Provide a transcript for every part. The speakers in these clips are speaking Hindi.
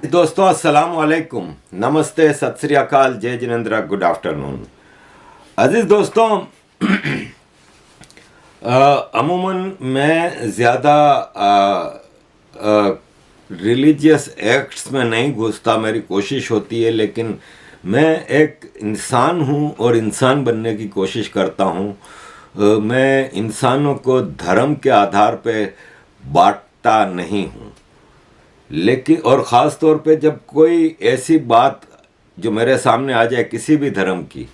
दोस्तों अस्सलाम वालेकुम, नमस्ते, सत श्री अकाल, जय जिनेंद्र, गुड आफ्टरनून। अजीज दोस्तों, अमूमन मैं ज़्यादा रिलीजियस एक्ट्स में नहीं घुसता, मेरी कोशिश होती है, लेकिन मैं एक इंसान हूँ और इंसान बनने की कोशिश करता हूँ। मैं इंसानों को धर्म के आधार पे बांटता नहीं हूँ, लेकिन और ख़ास तौर पे जब कोई ऐसी बात जो मेरे सामने आ जाए किसी भी धर्म की,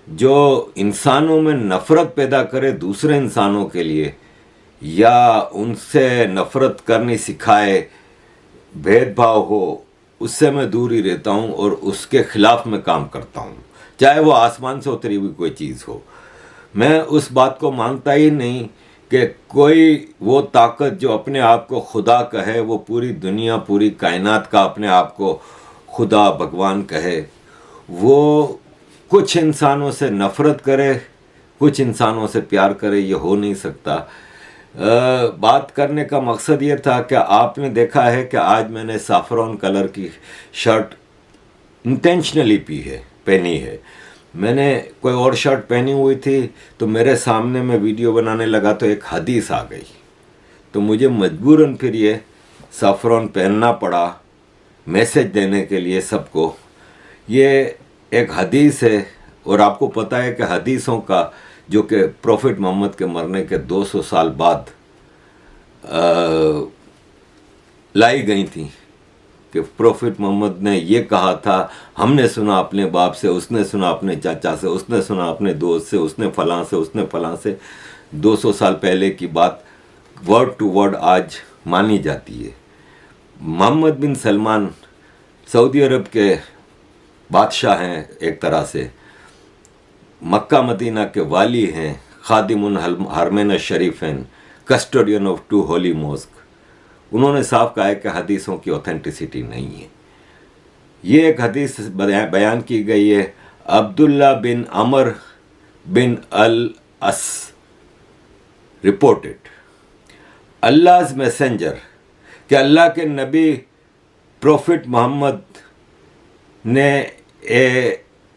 जो इंसानों में नफ़रत पैदा करे दूसरे इंसानों के लिए, या उनसे नफ़रत करनी सिखाए, भेदभाव हो, उससे मैं दूर ही रहता हूँ और उसके ख़िलाफ़ मैं काम करता हूँ, चाहे वो आसमान से उतरी हुई कोई चीज़ हो। मैं उस बात को मानता ही नहीं कि कोई वो ताकत जो अपने आप को खुदा कहे, वो पूरी दुनिया, पूरी कायनात का अपने आप को खुदा, भगवान कहे, वो कुछ इंसानों से नफ़रत करे, कुछ इंसानों से प्यार करे। ये हो नहीं सकता। बात करने का मकसद ये था कि आपने देखा है कि आज मैंने साफ़रॉन कलर की शर्ट इंटेंशनली पहनी है। मैंने कोई और शर्ट पहनी हुई थी तो मेरे सामने मैं वीडियो बनाने लगा तो एक हदीस आ गई, तो मुझे मजबूरन फिर ये साफ़रॉन पहनना पड़ा, मैसेज देने के लिए सबको। ये एक हदीस है और आपको पता है कि हदीसों का जो कि प्रॉफिट मोहम्मद के मरने के 200 साल बाद लाई गई थी, कि प्रॉफिट मोहम्मद ने ये कहा था, हमने सुना अपने बाप से, उसने सुना अपने चाचा से, उसने सुना अपने दोस्त से, उसने फलां से, उसने फलां से। 200 साल पहले की बात वर्ड टू वर्ड आज मानी जाती है। मोहम्मद बिन सलमान सऊदी अरब के बादशाह हैं, एक तरह से मक्का मदीना के वाली हैं, खादिमुन हरमैन शरीफैन, कस्टोडियन ऑफ 2 होली मॉस्क। उन्होंने साफ कहा है कि हदीसों की ऑथेंटिसिटी नहीं है। ये एक हदीस बयान की गई है, अब्दुल्ला बिन अमर बिन अल अस रिपोर्टेड, अल्लाह's मैसेंजर, कि अल्लाह के नबी प्रॉफिट मोहम्मद ने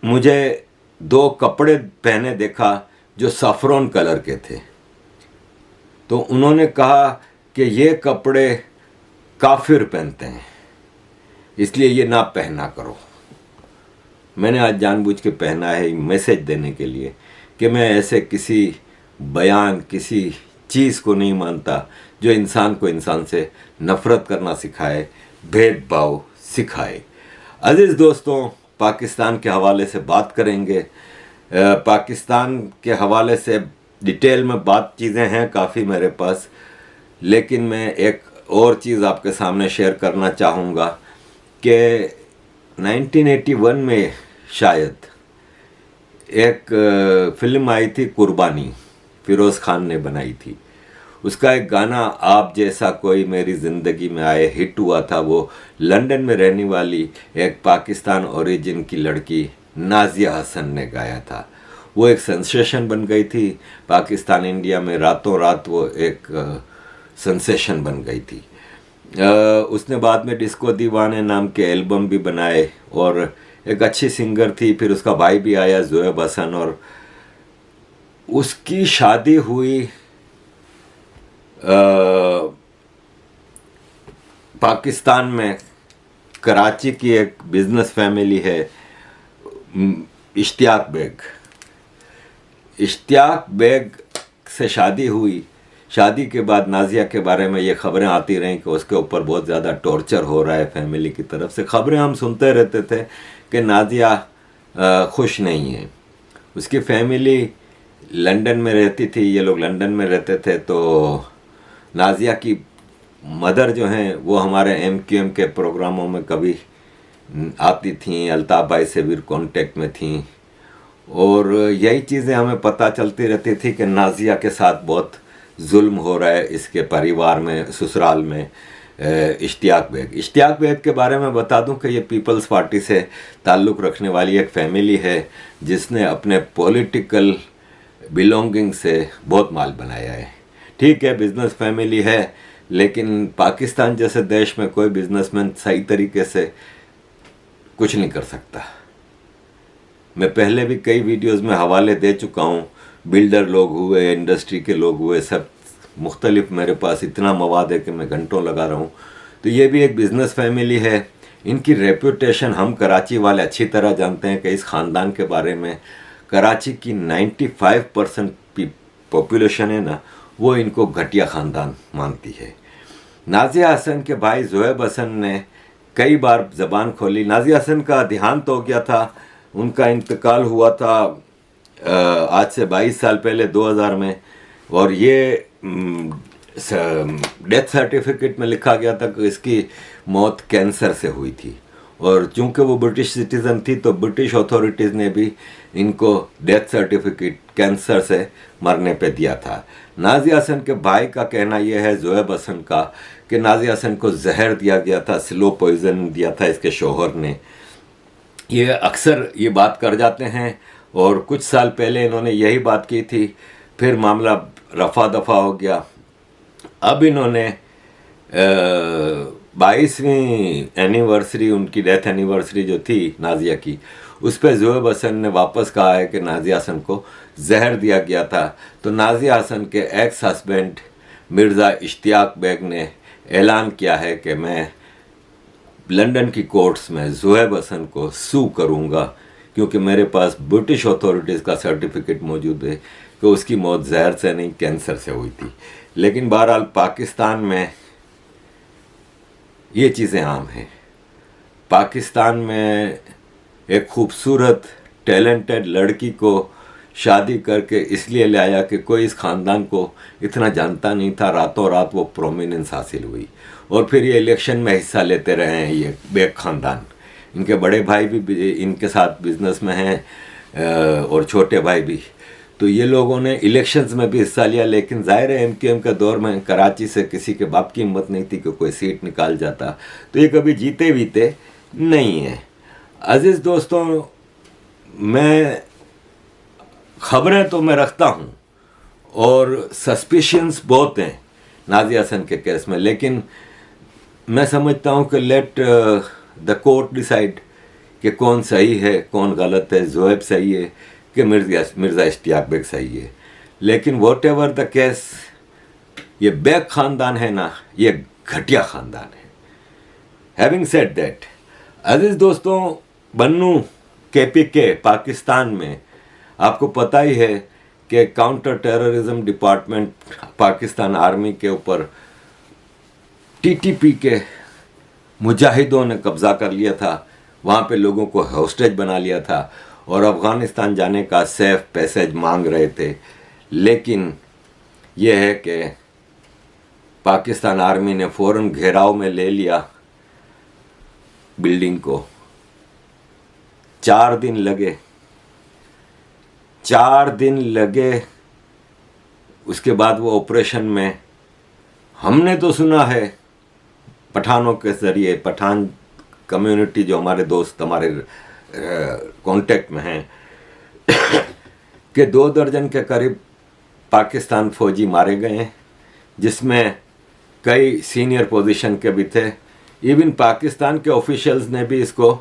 मुझे 2 कपड़े पहने देखा जो सफ़रॉन कलर के थे। तो उन्होंने कहा कि ये कपड़े काफिर पहनते हैं, इसलिए ये ना पहना करो। मैंने आज जानबूझ के पहना है मैसेज देने के लिए कि मैं ऐसे किसी बयान, किसी चीज़ को नहीं मानता जो इंसान को इंसान से नफ़रत करना सिखाए, भेदभाव सिखाए। अजीज़ दोस्तों, पाकिस्तान के हवाले से बात करेंगे। पाकिस्तान के हवाले से डिटेल में चीज़ें हैं काफ़ी मेरे पास, लेकिन मैं एक और चीज़ आपके सामने शेयर करना चाहूँगा कि 1981 में शायद एक फ़िल्म आई थी कुर्बानी, फ़िरोज़ खान ने बनाई थी। उसका एक गाना आप जैसा कोई मेरी ज़िंदगी में आए हिट हुआ था। वो लंदन में रहने वाली एक पाकिस्तान ओरिजिन की लड़की नाज़िया हसन ने गाया था। वो एक सेंसेशन बन गई थी पाकिस्तान, इंडिया में रातों रात वो एक सेंसेशन बन गई थी। उसने बाद में डिस्को दीवाने नाम के एल्बम भी बनाए और एक अच्छी सिंगर थी। फिर उसका भाई भी आया, ज़ोएब हसन, और उसकी शादी हुई पाकिस्तान में, कराची की एक बिज़नेस फैमिली है, इश्तियाक बेग से शादी हुई। शादी के बाद नाज़िया के बारे में ये खबरें आती रहीं कि उसके ऊपर बहुत ज़्यादा टॉर्चर हो रहा है फैमिली की तरफ से। खबरें हम सुनते रहते थे कि नाज़िया खुश नहीं है। उसकी फैमिली लंदन में रहती थी, ये लोग लंदन में रहते थे। तो नाज़िया की मदर जो हैं वो हमारे MQM के प्रोग्रामों में कभी आती थीं, अल्ताफ़ भाई से भी कांटेक्ट में थीं, और यही चीज़ें हमें पता चलती रहती थी कि नाज़िया के साथ बहुत जुल्म हो रहा है इसके परिवार में, ससुराल में। इश्तियाक बेग के बारे में बता दूं कि ये पीपल्स पार्टी से ताल्लुक़ रखने वाली एक फैमिली है जिसने अपने पॉलिटिकल बिलोंगिंग से बहुत माल बनाया है। ठीक है, बिज़नेस फैमिली है, लेकिन पाकिस्तान जैसे देश में कोई बिजनेसमैन सही तरीके से कुछ नहीं कर सकता। मैं पहले भी कई वीडियोस में हवाले दे चुका हूँ, बिल्डर लोग हुए, इंडस्ट्री के लोग हुए, सब मुख्तलिफ, मेरे पास इतना मवाद है कि मैं घंटों लगा रहा हूँ। तो ये भी एक बिज़नेस फैमिली है। इनकी रेपुटेशन हम कराची वाले अच्छी तरह जानते हैं कि इस ख़ानदान के बारे में कराची की 95% पॉपुलेशन है ना, वो इनको घटिया ख़ानदान मानती है। नाज़िया हसन के भाई ज़ुहैब हसन ने कई बार ज़बान खोली। नाज़िया हसन का देहांत हो गया था, उनका इंतकाल हुआ था आज से 22 साल पहले 2000 में, और ये डेथ सर्टिफिकेट में लिखा गया था कि इसकी मौत कैंसर से हुई थी। और चूंकि वो ब्रिटिश सिटीज़न थी तो ब्रिटिश अथॉरिटीज़ ने भी इनको डेथ सर्टिफिकेट कैंसर से मरने पे दिया था। नाज़िया हसन के भाई का कहना यह है, ज़ुहैब हसन का, कि नाज़िया हसन को जहर दिया गया था, स्लो पॉइजन दिया था इसके शोहर ने। ये अक्सर ये बात कर जाते हैं, और कुछ साल पहले इन्होंने यही बात की थी, फिर मामला रफा दफा हो गया। अब इन्होंने 22वीं एनिवर्सरी, उनकी डेथ एनिवर्सरी जो थी नाज़िया की, उस पर ज़ुहैब हसन ने वापस कहा है कि नाज़िया हसन को जहर दिया गया था। तो नाज़िया हसन के एक्स हस्बैंड मिर्ज़ा इश्तियाक बेग ने ऐलान किया है कि मैं लंदन की कोर्ट्स में ज़ुहैब हसन को सू करूँगा, क्योंकि मेरे पास ब्रिटिश अथॉरिटीज़ का सर्टिफिकेट मौजूद है कि उसकी मौत जहर से नहीं कैंसर से हुई थी। लेकिन बहरहाल पाकिस्तान में ये चीज़ें आम हैं। पाकिस्तान में एक खूबसूरत टैलेंटेड लड़की को शादी करके इसलिए लाया कि कोई इस ख़ानदान को इतना जानता नहीं था, रातों रात वो प्रोमिनेंस हासिल हुई, और फिर ये इलेक्शन में हिस्सा लेते रहे हैं ये बेग ख़ानदान। इनके बड़े भाई भी इनके साथ बिजनेस में हैं, और छोटे भाई भी। तो ये लोगों ने इलेक्शंस में भी हिस्सा लिया, लेकिन ज़ाहिर है MQM के दौर में कराची से किसी के बाप की हिम्मत नहीं थी कि कोई सीट निकाल जाता, तो ये कभी जीते बीते नहीं है। अज़ीज़ दोस्तों, मैं ख़बरें तो मैं रखता हूँ, और सस्पिशंस बहुत हैं नाज़िया हसन के केस में, लेकिन मैं समझता हूँ कि लेट द कोर्ट डिसाइड कि कौन सही है कौन गलत है, ज़ुहैब सही है कि मिर्ज़ा इश्तियाक बेग सही है। लेकिन वॉट एवर द केस, ये बेग ख़ानदान है ना, ये घटिया ख़ानदान है। हैविंग सेड दैट, अज़ीज़ दोस्तों, बन्नू KPK पाकिस्तान में आपको पता ही है कि counter terrorism department Pakistan army के ऊपर TTP के मुजाहिदों ने कब्ज़ा कर लिया था, वहाँ पे लोगों को हॉस्टेज बना लिया था, और अफ़गानिस्तान जाने का सेफ पैसेज मांग रहे थे। लेकिन यह है कि पाकिस्तान आर्मी ने फ़ौरन घेराव में ले लिया बिल्डिंग को। 4 दिन लगे, 4 दिन लगे। उसके बाद वो ऑपरेशन में, हमने तो सुना है पठानों के ज़रिए, पठान कम्युनिटी जो हमारे दोस्त हमारे कांटेक्ट में हैं, कि 2 दर्जन के करीब पाकिस्तान फौजी मारे गए हैं, जिसमें कई सीनियर पोजीशन के भी थे। इवन पाकिस्तान के ऑफिशियल्स ने भी इसको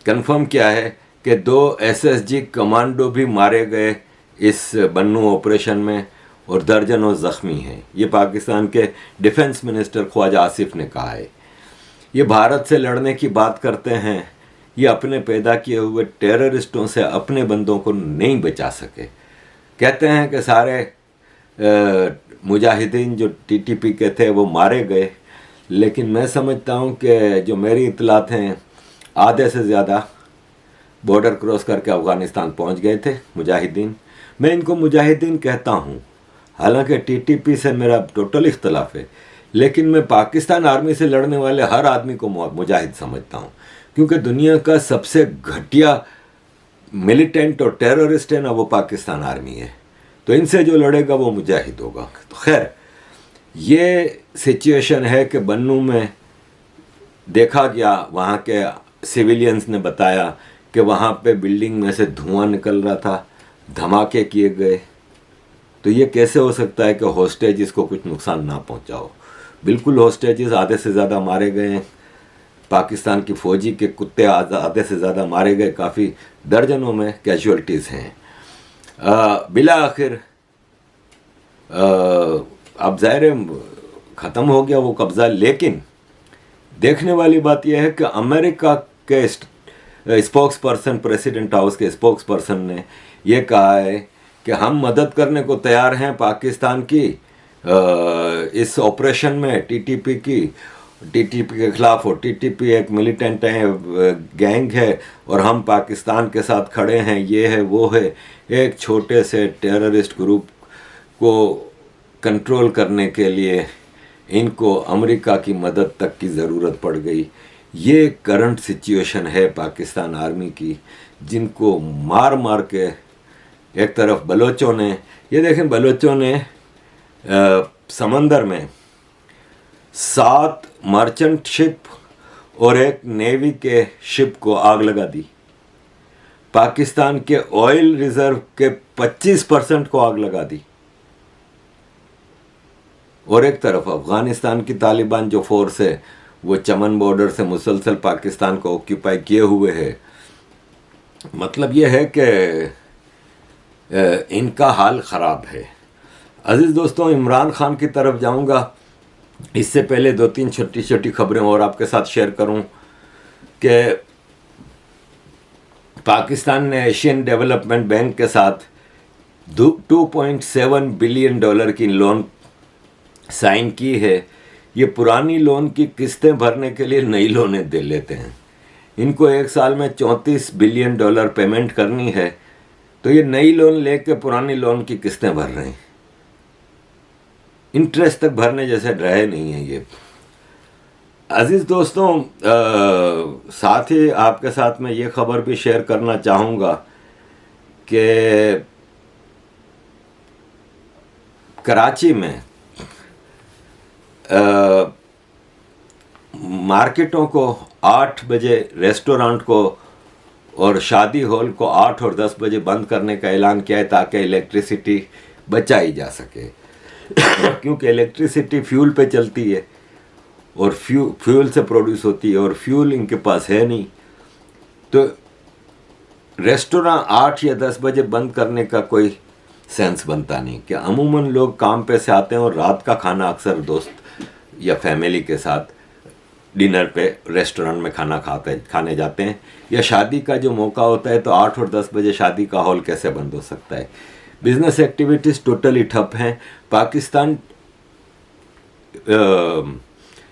कंफर्म किया है कि 2 SSG कमांडो भी मारे गए इस बन्नू ऑपरेशन में, और दर्जनों ज़ख्मी हैं। ये पाकिस्तान के डिफेंस मिनिस्टर ख्वाजा आसिफ ने कहा है। ये भारत से लड़ने की बात करते हैं, ये अपने पैदा किए हुए टेररिस्टों से अपने बंदों को नहीं बचा सके। कहते हैं कि सारे मुजाहिदीन जो TTP के थे वो मारे गए, लेकिन मैं समझता हूँ कि जो मेरी इतलात हैं, आधे से ज़्यादा बॉर्डर क्रॉस करके अफ़गानिस्तान पहुँच गए थे मुजाहिदीन। मैं इनको मुजाहिदीन कहता हूँ, हालांकि TTP से मेरा टोटल इख्तलाफ है, लेकिन मैं पाकिस्तान आर्मी से लड़ने वाले हर आदमी को मुजाहिद समझता हूँ, क्योंकि दुनिया का सबसे घटिया मिलिटेंट और टेररिस्ट है ना, वो पाकिस्तान आर्मी है। तो इनसे जो लड़ेगा वो मुजाहिद होगा। तो खैर, ये सिचुएशन है कि बन्नू में देखा गया, वहाँ के सिविलियंस ने बताया कि वहाँ पे बिल्डिंग में से धुआं निकल रहा था, धमाके किए गए। तो ये कैसे हो सकता है कि हॉस्टेज इसको कुछ नुकसान ना पहुँचाओ। बिल्कुल होस्टेजेस आधे से ज़्यादा मारे गए हैं, पाकिस्तान की फ़ौजी के कुत्ते आधे से ज़्यादा मारे गए, काफ़ी दर्जनों में कैजुअल्टीज़ हैं। बिला आखिर अब ज़ाहिर ख़त्म हो गया वो कब्ज़ा, लेकिन देखने वाली बात यह है कि अमेरिका के स्पोक्स पर्सन, प्रेसिडेंट हाउस के स्पोक्स पर्सन ने यह कहा है कि हम मदद करने को तैयार हैं पाकिस्तान की इस ऑपरेशन में, टीटीपी के खिलाफ। और टीटीपी एक मिलिटेंट है, गैंग है, और हम पाकिस्तान के साथ खड़े हैं, ये है वो है। एक छोटे से टेररिस्ट ग्रुप को कंट्रोल करने के लिए इनको अमेरिका की मदद तक की ज़रूरत पड़ गई। ये करंट सिचुएशन है पाकिस्तान आर्मी की, जिनको मार मार के, एक तरफ बलोचों ने, ये देखें बलोचों ने समंदर में 7 मर्चेंट शिप और एक नेवी के शिप को आग लगा दी। पाकिस्तान के ऑयल रिजर्व के 25% को आग लगा दी। और एक तरफ अफ़गानिस्तान की तालिबान जो फोर्स है वो चमन बॉर्डर से मुसलसल पाकिस्तान को ऑक्यूपाई किए हुए है। मतलब ये है कि इनका हाल ख़राब है। अज़ीज़ दोस्तों, इमरान खान की तरफ जाऊंगा, इससे पहले 2-3 छोटी छोटी खबरें और आपके साथ शेयर करूं कि पाकिस्तान ने एशियन डेवलपमेंट बैंक के साथ $2.7 बिलियन की लोन साइन की है। ये पुरानी लोन की किस्तें भरने के लिए नई लोनें दे लेते हैं। इनको एक साल में $34 बिलियन पेमेंट करनी है, तो ये नई लोन लेके पुरानी लोन की किस्तें भर रहे हैं। इंटरेस्ट तक भरने जैसे रहे नहीं है ये। अजीज़ दोस्तों, साथ ही आपके साथ मैं ये खबर भी शेयर करना चाहूँगा कि कराची में मार्केटों को 8 बजे, रेस्टोरेंट को और शादी हॉल को 8 और 10 बजे बंद करने का ऐलान किया है, ताकि इलेक्ट्रिसिटी बचाई जा सके। क्योंकि इलेक्ट्रिसिटी फ्यूल पे चलती है और फ्यूल से प्रोड्यूस होती है, और फ्यूल इनके पास है नहीं, तो रेस्टोरेंट 8 या 10 बजे बंद करने का कोई सेंस बनता नहीं। कि अमूमन लोग काम पे से आते हैं और रात का खाना अक्सर दोस्त या फैमिली के साथ डिनर पे रेस्टोरेंट में खाने जाते हैं, या शादी का जो मौका होता है तो 8 और 10 बजे शादी का हॉल कैसे बंद हो सकता है। बिजनेस एक्टिविटीज़ टोटली ठप हैं। पाकिस्तान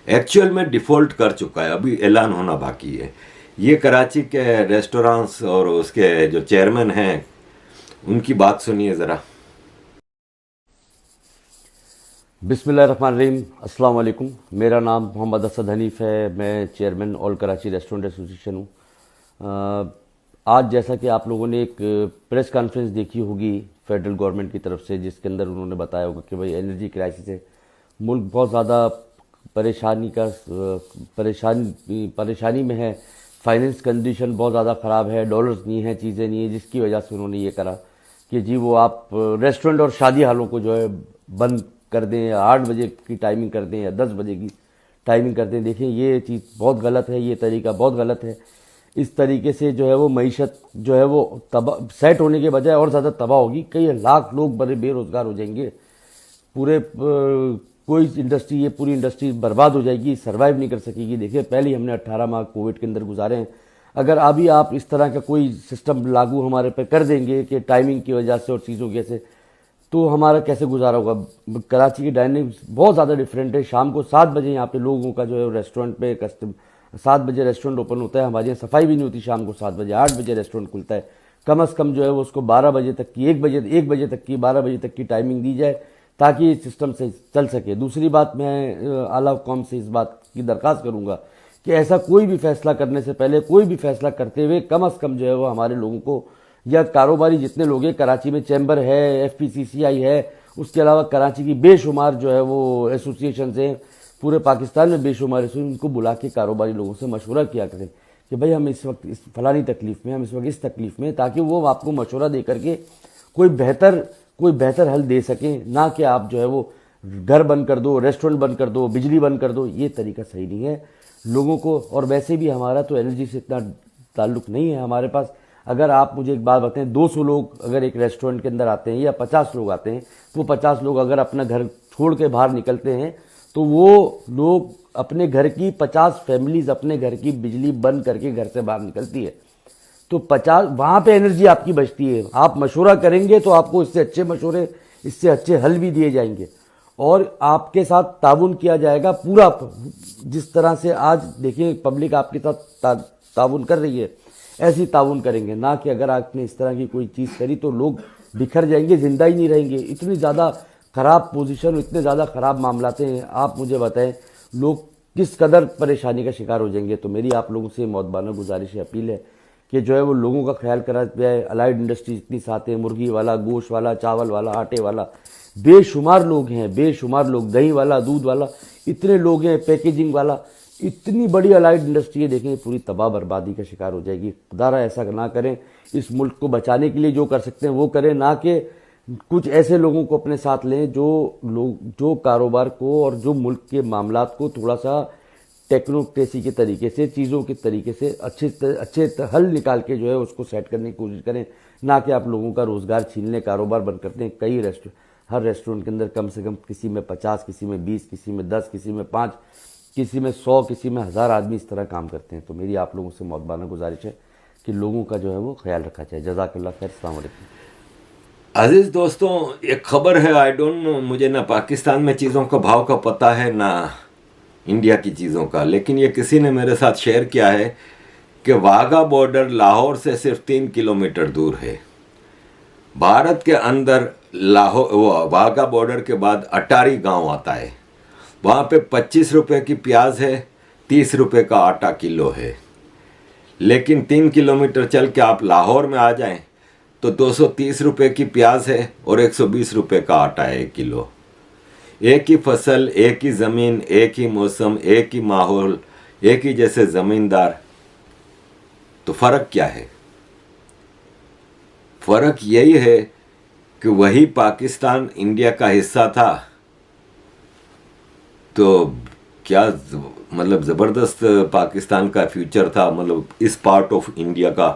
एक्चुअल में डिफ़ॉल्ट कर चुका है, अभी ऐलान होना बाकी है। ये कराची के रेस्टोरेंट्स और उसके जो चेयरमैन हैं उनकी बात सुनिए ज़रा। बिस्मिल्लाहिर्रहमानिर्रहीम, अस्सलाम वालेकुम। मेरा नाम मोहम्मद असद हनीफ़ है। मैं chairman all Karachi restaurant association हूँ। आज जैसा कि आप लोगों ने एक प्रेस कॉन्फ्रेंस देखी होगी फेडरल गवर्नमेंट की तरफ से, जिसके अंदर उन्होंने बताया होगा कि भाई एनर्जी क्राइसिस है, मुल्क बहुत ज़्यादा परेशानी में है, फाइनेंस कंडीशन बहुत ज़्यादा ख़राब है, डॉलर्स नहीं है, चीज़ें नहीं है, जिसकी वजह से उन्होंने ये करा कि जी वो आप रेस्टोरेंट और शादी हालों को जो है बंद कर दें, 8 बजे की टाइमिंग कर दें या 10 बजे की टाइमिंग कर दें। देखें, ये चीज़ बहुत गलत है, ये तरीका बहुत गलत है। इस तरीके से जो है वो मईशत जो है वो तबाह, सेट होने के बजाय और ज़्यादा तबाह होगी। कई लाख लोग बड़े बेरोज़गार हो जाएंगे, कोई इंडस्ट्री, ये पूरी इंडस्ट्री बर्बाद हो जाएगी, सर्वाइव नहीं कर सकेगी। देखिए, पहले ही हमने 18 माह कोविड के अंदर गुजारे हैं। अगर अभी आप इस तरह का कोई सिस्टम लागू हमारे पे कर देंगे कि टाइमिंग की वजह से और चीज़ों की वजह से, तो हमारा कैसे गुजारा होगा। कराची की डायनेमिक्स बहुत ज़्यादा डिफरेंट है। शाम को 7 बजे यहाँ पे लोगों का जो है रेस्टोरेंट पे 7 बजे रेस्टोरेंट ओपन होता है। हमारे यहाँ सफाई भी नहीं होती शाम को 7 बजे, 8 बजे रेस्टोरेंट खुलता है। कम अज़ कम जो है वो उसको 12 बजे तक की, 1 बजे तक की, 12 बजे तक की टाइमिंग दी जाए, ताकि ये सिस्टम से चल सके। दूसरी बात, मैं आला कौम से इस बात की दरख्वास्त करूँगा कि ऐसा कोई भी फैसला करने से पहले, कोई भी फैसला करते हुए कम अज़ कम जो है वो हमारे लोगों को, या कारोबारी जितने लोग हैं, कराची में चैम्बर है, FPCCI है, उसके अलावा कराची की बेशुमार जो है वो एसोसिएशन हैं, पूरे पाकिस्तान में बेशुमार एसोसिएशन, उनको बुला के कारोबारी लोगों से मशवरा किया करें कि भाई हम इस वक्त इस फलानी तकलीफ़ में, हम इस वक्त इस तकलीफ़ में, ताकि वो आपको मशवरा दे करके कोई बेहतर हल दे सकें, ना कि आप जो है वो घर बंद कर दो, रेस्टोरेंट बंद कर दो, बिजली बंद कर दो, ये तरीका सही नहीं है लोगों को। और वैसे भी हमारा तो एनर्जी से इतना ताल्लुक नहीं है हमारे पास। अगर आप मुझे एक बात बताएं, 200 लोग अगर एक रेस्टोरेंट के अंदर आते हैं या 50 लोग आते हैं, तो 50 लोग अगर अपना घर छोड़ के बाहर निकलते हैं तो वो लोग अपने घर की 50 फैमिलीज अपने घर की बिजली बंद करके घर से बाहर निकलती है। तो 50 वहाँ पे एनर्जी आपकी बचती है। आप मशवरा करेंगे तो आपको इससे अच्छे मशवरे, इससे अच्छे हल भी दिए जाएंगे और आपके साथ ताउन किया जाएगा पूरा। जिस तरह से आज देखिए पब्लिक आपके साथ ताउन कर रही है, ऐसी ताउन करेंगे ना कि अगर आपने इस तरह की कोई चीज़ करी तो लोग बिखर जाएंगे, जिंदा ही नहीं रहेंगे। इतनी ज़्यादा ख़राब पोजीशन, इतने ज़्यादा ख़राब मामलाते हैं। आप मुझे बताएं लोग किस कदर परेशानी का शिकार हो जाएंगे। तो मेरी आप लोगों से मौतबाना गुजारिश है, अपील है कि जो है वो लोगों का ख्याल करा जाए। अलाइड इंडस्ट्री इतनी साथ है, मुर्गी वाला, गोश्त वाला, चावल वाला, आटे वाला, बेशुमार लोग हैं, बेशुमार लोग, दही वाला, दूध वाला, इतने लोग हैं, पैकेजिंग वाला, इतनी बड़ी अलाइड इंडस्ट्री है। देखें पूरी तबाह बर्बादी का शिकार हो जाएगी। खुदारा ऐसा ना करें। इस मुल्क को बचाने के लिए जो कर सकते हैं वो करें, ना कि कुछ ऐसे लोगों को अपने साथ लें जो कारोबार को और जो मुल्क के मामलात को थोड़ा सा टेक्नोक्रेसी के तरीके से, चीज़ों के तरीके से अच्छे हल निकाल के जो है उसको सेट करने की कोशिश करें, ना कि आप लोगों का रोज़गार छीन लें, कारोबार बंद करते हैं। हर रेस्टोरेंट के अंदर कम से कम किसी में 50, किसी में 20, किसी में 10, किसी में 5, किसी में 100, किसी में 1000 आदमी इस तरह काम करते हैं। तो मेरी आप लोगों से मौतबाना गुजारिश है कि लोगों का जो है वो ख्याल रखा जाए। जज़ाकल्लाह खैर। अस्सलाम वालेकुम। अजीज दोस्तों, एक खबर है, आई डोंट नो, मुझे ना पाकिस्तान में चीज़ों का भाव का पता है ना इंडिया की चीज़ों का, लेकिन ये किसी ने मेरे साथ शेयर किया है कि वाघा बॉर्डर लाहौर से सिर्फ 3 किलोमीटर दूर है। भारत के अंदर लाहौर वाघा बॉर्डर के बाद अटारी गांव आता है। वहाँ पे 25 रुपये की प्याज है, 30 रुपये का आटा किलो है। लेकिन 3 किलोमीटर चल के आप लाहौर में आ जाएं तो 230 रुपये की प्याज है और 120 रुपये का आटा है 1 किलो। एक ही फसल, एक ही ज़मीन, एक ही मौसम, एक ही माहौल, एक ही जैसे ज़मींदार, तो फ़र्क क्या है? फ़र्क यही है कि वही पाकिस्तान इंडिया का हिस्सा था तो क्या मतलब ज़बरदस्त पाकिस्तान का फ्यूचर था, मतलब इस पार्ट ऑफ इंडिया का।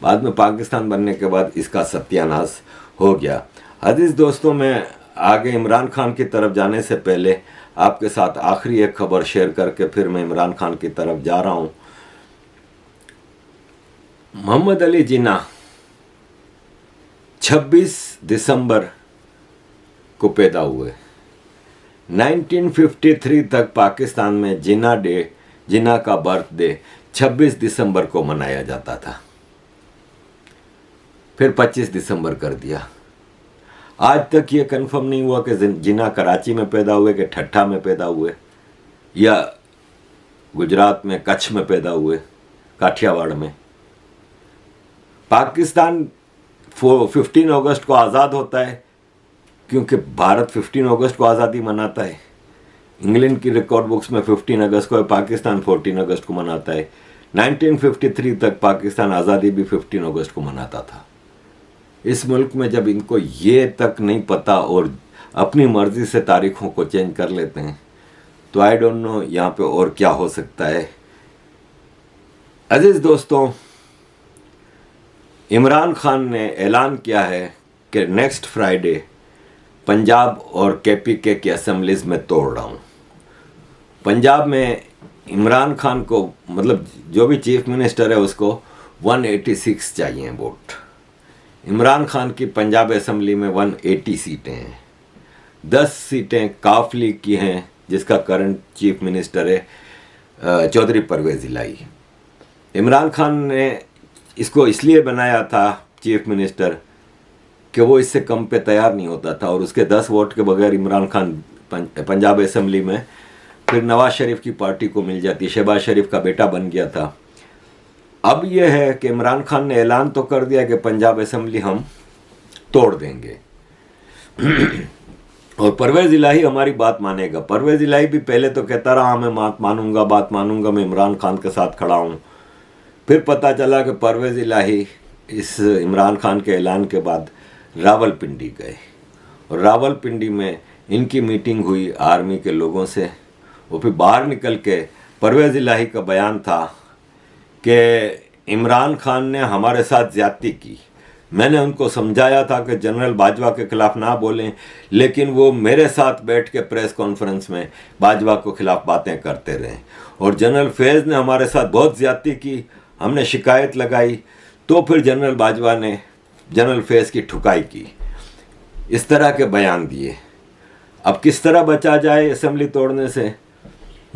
बाद में पाकिस्तान बनने के बाद इसका सत्यानाश हो गया। अजीज़ दोस्तों, मैं आगे इमरान खान की तरफ जाने से पहले आपके साथ आखिरी एक खबर शेयर करके फिर मैं इमरान खान की तरफ जा रहा हूँ। मोहम्मद अली जिन्ना 26 दिसंबर को पैदा हुए। 1953 तक पाकिस्तान में जिन्ना का बर्थडे 26 दिसंबर को मनाया जाता था, फिर 25 दिसंबर कर दिया। आज तक ये कंफर्म नहीं हुआ कि जिन्ना कराची में पैदा हुए कि ठट्ठा में पैदा हुए या गुजरात में कच्छ में पैदा हुए, काठियावाड़ में। पाकिस्तान 15 अगस्त को आज़ाद होता है क्योंकि भारत 15 अगस्त को आज़ादी मनाता है। इंग्लैंड की रिकॉर्ड बुक्स में 15 अगस्त को है, पाकिस्तान 14 अगस्त को मनाता है। 1953 तक पाकिस्तान आज़ादी भी 15 अगस्त को मनाता था। इस मुल्क में जब इनको ये तक नहीं पता और अपनी मर्जी से तारीखों को चेंज कर लेते हैं तो आई डोंट नो यहाँ पे और क्या हो सकता है। अजीज दोस्तों, इमरान खान ने ऐलान किया है कि नेक्स्ट फ्राइडे पंजाब और केपीके की असेंबलीज में तोड़ रहा हूँ। पंजाब में इमरान खान को, मतलब जो भी चीफ मिनिस्टर है, उसको 186 चाहिए वोट। इमरान खान की पंजाब असेंबली में 180 सीटें हैं। 10 सीटें काफ लीग की हैं जिसका करंट चीफ मिनिस्टर है चौधरी परवेज़ इलाही। इमरान खान ने इसको इसलिए बनाया था चीफ मिनिस्टर कि वो इससे कम पे तैयार नहीं होता था और उसके 10 वोट के बगैर इमरान खान पंजाब असेंबली में फिर नवाज शरीफ की पार्टी को मिल जाती। शहबाज शरीफ का बेटा बन गया था। अब यह है कि इमरान खान ने ऐलान तो कर दिया कि पंजाब असेंबली हम तोड़ देंगे और परवेज़ इलाही हमारी बात मानेगा। परवेज़ इलाही भी पहले तो कहता रहा मैं बात मानूंगा, मैं इमरान खान के साथ खड़ा हूँ। फिर पता चला कि परवेज़ इलाही इस इमरान खान के ऐलान के बाद रावलपिंडी गए और रावलपिंडी में इनकी मीटिंग हुई आर्मी के लोगों से, और फिर बाहर निकल के परवेज़ इलाही का बयान था कि इमरान खान ने हमारे साथ ज़्यादती की। मैंने उनको समझाया था कि जनरल बाजवा के खिलाफ ना बोलें, लेकिन वो मेरे साथ बैठ के प्रेस कॉन्फ्रेंस में बाजवा के खिलाफ बातें करते रहे। और जनरल फैज़ ने हमारे साथ बहुत ज़्यादती की, हमने शिकायत लगाई, तो फिर जनरल बाजवा ने जनरल फैज़ की ठुकाई की। इस तरह के बयान दिए। अब किस तरह बचा जाए असेंबली तोड़ने से?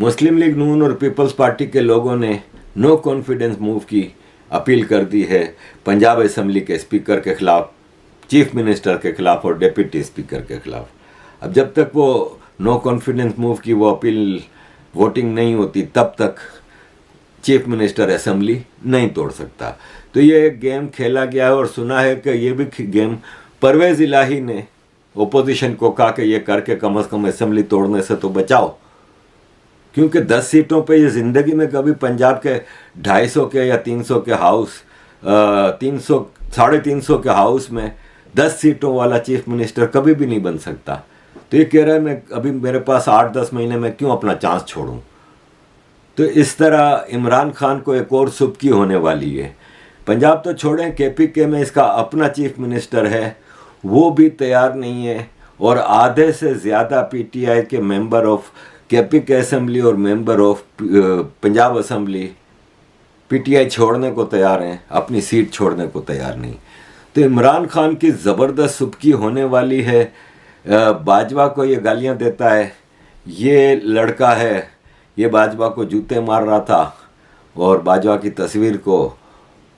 मुस्लिम लीग नून और पीपल्स पार्टी के लोगों ने नो कॉन्फिडेंस मूव की अपील कर दी है पंजाब असेंबली के स्पीकर के खिलाफ, चीफ मिनिस्टर के खिलाफ और डिप्टी स्पीकर के खिलाफ। अब जब तक वो नो कॉन्फिडेंस मूव की वो अपील वोटिंग नहीं होती, तब तक चीफ मिनिस्टर असेंबली नहीं तोड़ सकता। तो ये एक गेम खेला गया है, और सुना है कि ये भी गेम परवेज़ इलाही ने ओपोजिशन को कहा कि ये करके कम से कम असेंबली तोड़ने से तो बचाओ, क्योंकि 10 सीटों पे ये ज़िंदगी में कभी पंजाब के 250 के या 300 के हाउस 300 350 के हाउस में 10 सीटों वाला चीफ मिनिस्टर कभी भी नहीं बन सकता। तो ये कह रहा है मैं अभी मेरे पास 8-10 महीने में क्यों अपना चांस छोड़ूं। तो इस तरह इमरान खान को एक और सुबकी होने वाली है। पंजाब तो छोड़ें, KPK में इसका अपना चीफ मिनिस्टर है, वो भी तैयार नहीं है, और आधे से ज़्यादा PTI के मेंबर ऑफ KPK असेंबली और member of Punjab assembly PTI छोड़ने को तैयार हैं, अपनी सीट छोड़ने को तैयार नहीं। तो इमरान खान की ज़बरदस्त सुबकी होने वाली है। बाजवा को ये गालियां देता है, ये लड़का है, ये बाजवा को जूते मार रहा था, और बाजवा की तस्वीर को,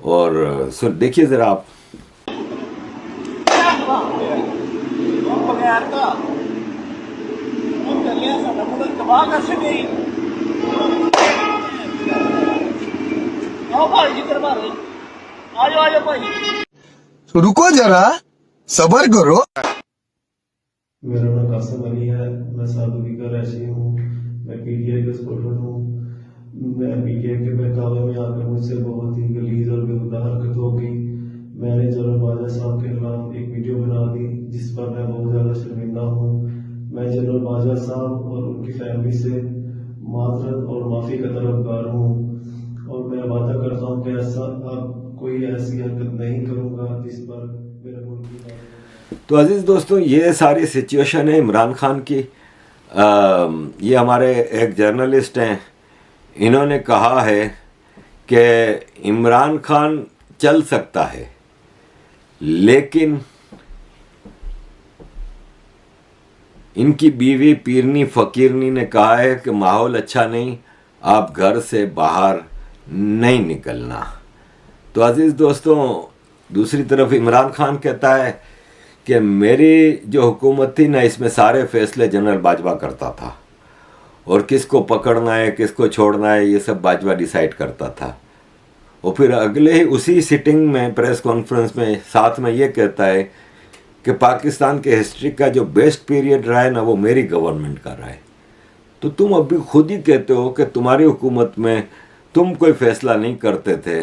और सुन देखिए ज़रा आप। रुको जरा, सबर करो। मेरा नाम कासिम अली है, मैं सादुकी का रैशी हूँ, मैं PTI का सपोर्टर हूँ। मैं PTI के बहकावे में आकर मुझसे बहुत ही गलीज और बेहुदा हरकत हो गई। मैंने जनरल बाजवा साहब के खिलाफ एक वीडियो बना दी, जिस पर मैं बहुत ज़्यादा शर्मिंदा हूँ। मैं जनरल बाजवा साहब और उनकी फैमिली से माजरत और माफ़ी का तलबगार हूँ, और मैं वादा करता हूँ कि ऐसा अब कोई ऐसी हरकत नहीं करूँगा जिस पर मेरे मुल्क की। तो अजीज़ दोस्तों, ये सारी सिचुएशन है इमरान खान की। ये हमारे एक जर्नलिस्ट हैं, इन्होंने कहा है कि इमरान खान चल सकता है, लेकिन इनकी बीवी पीरनी फ़कीरनी ने कहा है कि माहौल अच्छा नहीं, आप घर से बाहर नहीं निकलना। तो अजीज़ दोस्तों, दूसरी तरफ इमरान खान कहता है कि मेरी जो हुकूमत थी ना, इसमें सारे फैसले जनरल बाजवा करता था, और किसको पकड़ना है किसको छोड़ना है ये सब बाजवा डिसाइड करता था। और फिर अगले ही उसी सिटिंग में प्रेस कॉन्फ्रेंस में साथ में ये कहता है कि पाकिस्तान के हिस्ट्री का जो बेस्ट पीरियड रहा है ना, वो मेरी गवर्नमेंट का रहा है। तो तुम अभी खुद ही कहते हो कि तुम्हारी हुकूमत में तुम कोई फ़ैसला नहीं करते थे,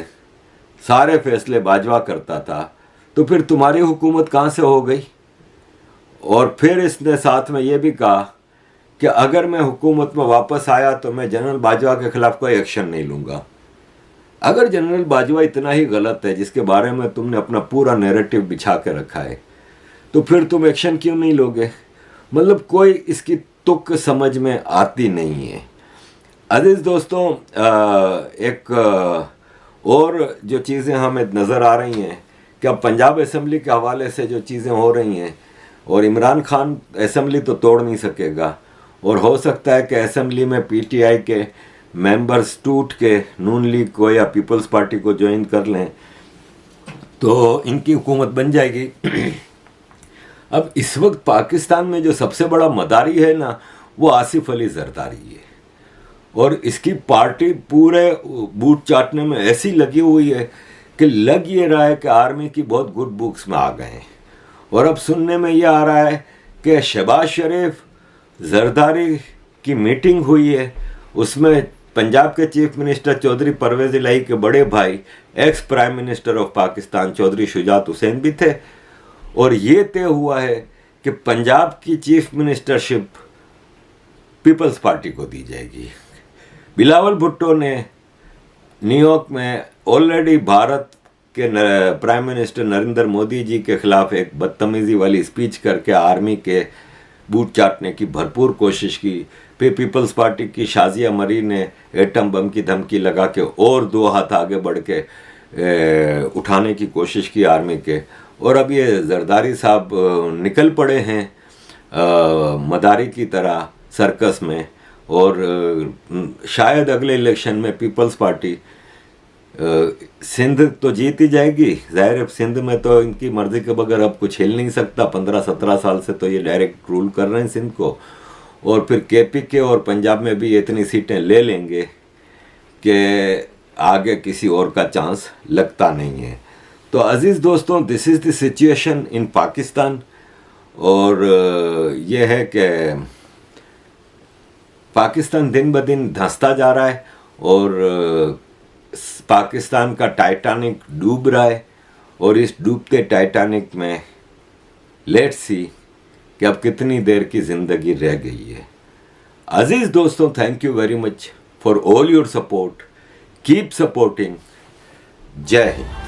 सारे फैसले बाजवा करता था, तो फिर तुम्हारी हुकूमत कहाँ से हो गई? और फिर इसने साथ में ये भी कहा कि अगर मैं हुकूमत में वापस आया तो मैं जनरल बाजवा के ख़िलाफ़ कोई एक्शन नहीं लूँगा। अगर जनरल बाजवा इतना ही गलत है जिसके बारे में तुमने अपना पूरा नैरेटिव बिछा के रखा है, तो फिर तुम एक्शन क्यों नहीं लोगे? मतलब कोई इसकी तुक समझ में आती नहीं है। अजीज़ दोस्तों, एक और जो चीज़ें हमें नज़र आ रही हैं कि अब पंजाब असेंबली के हवाले से जो चीज़ें हो रही हैं, और इमरान खान असेंबली तो तोड़ नहीं सकेगा, और हो सकता है कि असेंबली में PTI के मेंबर्स टूट के नून लीग को या पीपल्स पार्टी को ज्वाइन कर लें तो इनकी हुकूमत बन जाएगी। अब इस वक्त पाकिस्तान में जो सबसे बड़ा मदारी है ना, वो आसिफ अली जरदारी है, और इसकी पार्टी पूरे बूट चाटने में ऐसी लगी हुई है कि लग ये रहा है कि आर्मी की बहुत गुड बुक्स में आ गए हैं। और अब सुनने में ये आ रहा है कि शहबाज शरीफ जरदारी की मीटिंग हुई है, उसमें पंजाब के चीफ मिनिस्टर चौधरी परवेज़ इलाही के बड़े भाई ex prime minister of Pakistan Chaudhry Shujaat Hussain भी थे, और ये तय हुआ है कि पंजाब की चीफ मिनिस्टरशिप पीपल्स पार्टी को दी जाएगी। बिलावल भुट्टो ने न्यूयॉर्क में ऑलरेडी भारत के प्राइम मिनिस्टर नरेंद्र मोदी जी के खिलाफ एक बदतमीजी वाली स्पीच करके आर्मी के बूट चाटने की भरपूर कोशिश की। फिर पीपल्स पार्टी की शाजिया मरी ने एटम बम की धमकी लगा के और 2 हाथ आगे बढ़ के उठाने की कोशिश की आर्मी के। और अब ये जरदारी साहब निकल पड़े हैं मदारी की तरह सर्कस में, और शायद अगले इलेक्शन में पीपल्स पार्टी सिंध तो जीत ही जाएगी। ज़ाहिर है सिंध में तो इनकी मर्जी के बगैर अब कुछ हिल नहीं सकता। 15-17 साल से तो ये डायरेक्ट रूल कर रहे हैं सिंध को। और फिर केपीके और पंजाब में भी इतनी सीटें ले लेंगे कि आगे किसी और का चांस लगता नहीं है। तो अजीज़ दोस्तों, this is the situation in Pakistan. और ये है कि पाकिस्तान दिन ब दिन धंसता जा रहा है और पाकिस्तान का टाइटैनिक डूब रहा है। और इस डूबते टाइटैनिक में लेट्स सी कि अब कितनी देर की ज़िंदगी रह गई है। अजीज़ दोस्तों, thank you very much for all your support. Keep supporting. जय हिंद।